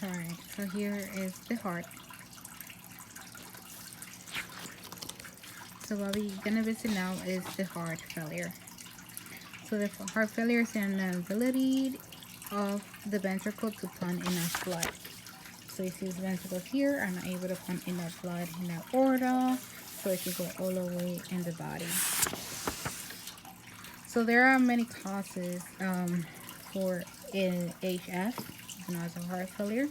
Alright, so here is the heart. So what we're gonna visit now is the heart failure. So the heart failure is an inability of the ventricle to pump enough blood. So you see this ventricle here are not able to pump enough blood in the aorta, so it can go all the way in the body. So there are many causes for HF, known as a heart failure.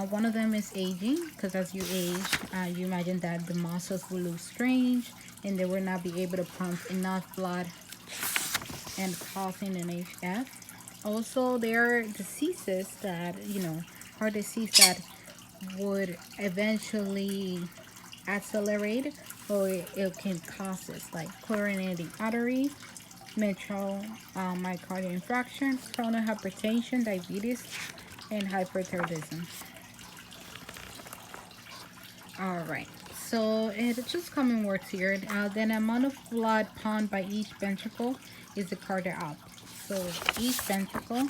One of them is aging, because as you age, you imagine that the muscles will lose strength and they will not be able to pump enough blood and causing an HF. Also, there are diseases that, heart disease that would eventually accelerate, or it can cause this, like coronary artery, mitral myocardial infarction, coronary hypertension, diabetes, and hyperthyroidism. All right, so it's just common words here. The amount of blood pumped by each ventricle is the cardiac output. So each ventricle,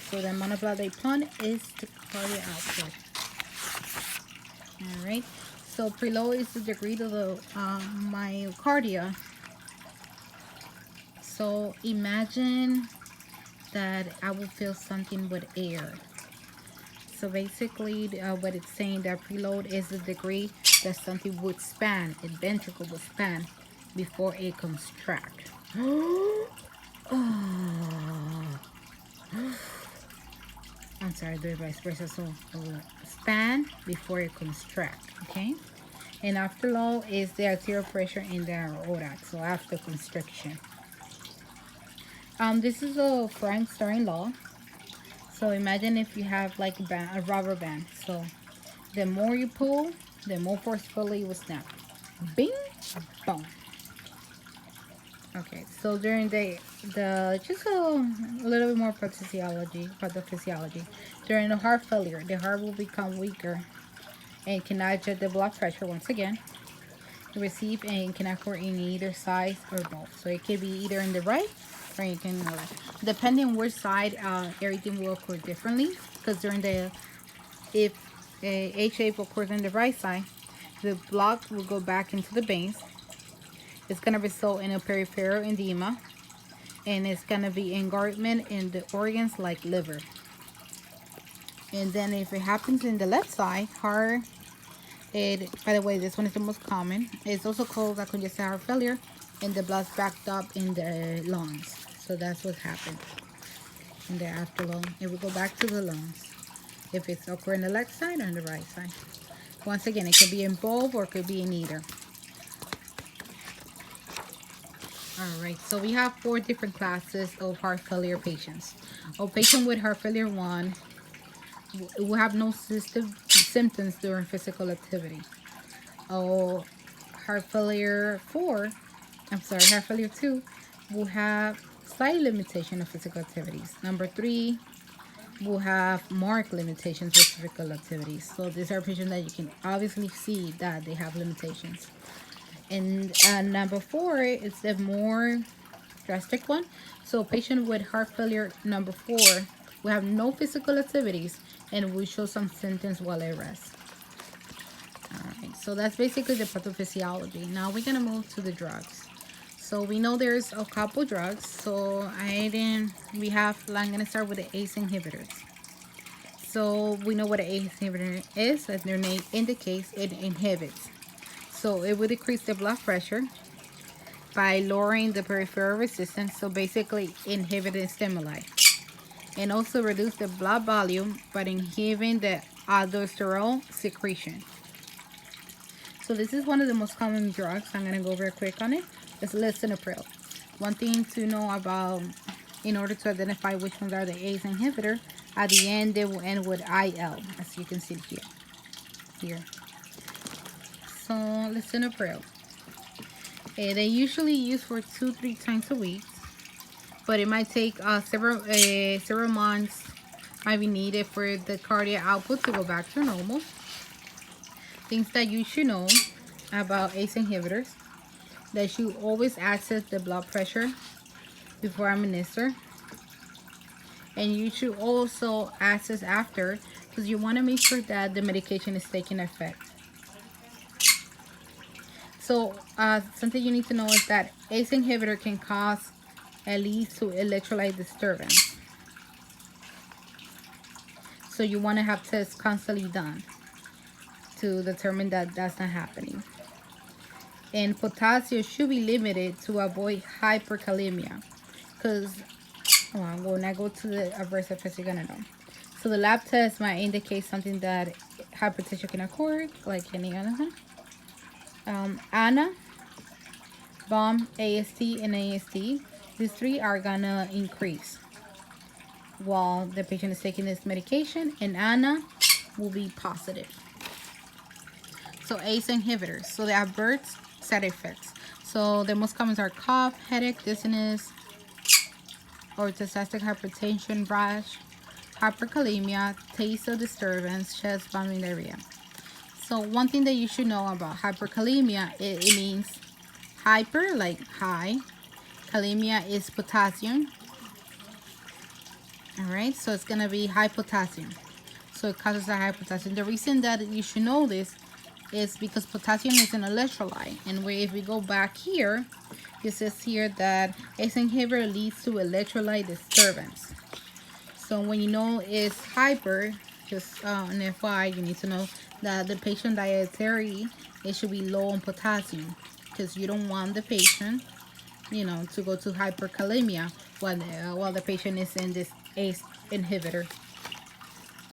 so the amount of blood they pump is the cardiac output. All right, so preload is the degree of the myocardia. So imagine that I will fill something with air. So basically, what it's saying, that preload is the degree that something would span, a ventricle would span before it contract. I'm sorry, do it vice versa. So span before it contract, okay? And afterload is the arterial pressure in the aorta, so after constriction. This is a Frank Starring law. So imagine if you have like a rubber band. So the more you pull, the more forcefully it will snap. Bing, boom. Okay, so during the just a little bit more pathophysiology. During the heart failure, the heart will become weaker and cannot adjust the blood pressure once again. Receive and can occur in either side or both. So it can be either in the right or you can in the left. Depending on which side, everything will occur differently. Because during the, if HA occurs on the right side, the blood will go back into the veins. It's going to result in a peripheral edema, and it's going to be engorgement in the organs like liver. And then if it happens in the left side, heart, by the way, this one is the most common. It's also called a congestive heart failure, and the blood's backed up in the lungs. So that's what happened in the afterload. It will go back to the lungs if it's occurring on the left side or on the right side. Once again, it could be in both or it could be in either. All right, so we have 4 different classes of heart failure patients. A patient with heart failure 1 will have no symptoms during physical activity. Oh, heart failure 2 will have slight limitation of physical activities. Number 3 will have marked limitations with physical activities. So these are patients that you can obviously see that they have limitations. And number 4 is the more drastic one. So a patient with heart failure number 4 will have no physical activities and will show some symptoms while at rest. Alright, so that's basically the pathophysiology. Now we're gonna move to the drugs. So we know there's a couple drugs. So I'm gonna start with the ACE inhibitors. So we know what an ACE inhibitor is, as their name indicates, it inhibits. So it will decrease the blood pressure by lowering the peripheral resistance, so basically inhibiting stimuli. And also reduce the blood volume by inhibiting the aldosterone secretion. So this is one of the most common drugs. I'm going to go very quick on it. It's lisinopril. One thing to know about, in order to identify which ones are the ACE inhibitor, at the end they will end with IL, as you can see here. So lisinopril. They usually use for 2-3 times a week, but it might take several months, might be needed for the cardiac output to go back to normal. Things that you should know about ACE inhibitors: that you always access the blood pressure before administer. And you should also access after, because you want to make sure that the medication is taking effect. So something you need to know is that ACE inhibitor can cause at least to electrolyte disturbance. So you want to have tests constantly done to determine that that's not happening. And potassium should be limited to avoid hyperkalemia, because when I go to the adverse effects, you're gonna know. So the lab test might indicate something that hypertension can occur, like any other one. ANA, Pharm, AST, and AST, these three are gonna increase while the patient is taking this medication, and ANA will be positive. So ACE inhibitors, so the adverse side effects. So the most common are cough, headache, dizziness, orthostatic hypertension, rash, hyperkalemia, taste of disturbance, chest, vomiting, diarrhea. So one thing that you should know about hyperkalemia, it means hyper, like high. Kalemia is potassium. All right, so it's gonna be high potassium. So it causes a high potassium. The reason that you should know this is because potassium is an electrolyte. And if we go back here, it says here that ACE inhibitor leads to electrolyte disturbance. So when you know it's hyper, just an FYI, you need to know that the patient dietary, it should be low on potassium, because you don't want the patient, to go to hyperkalemia while the patient is in this ACE inhibitor.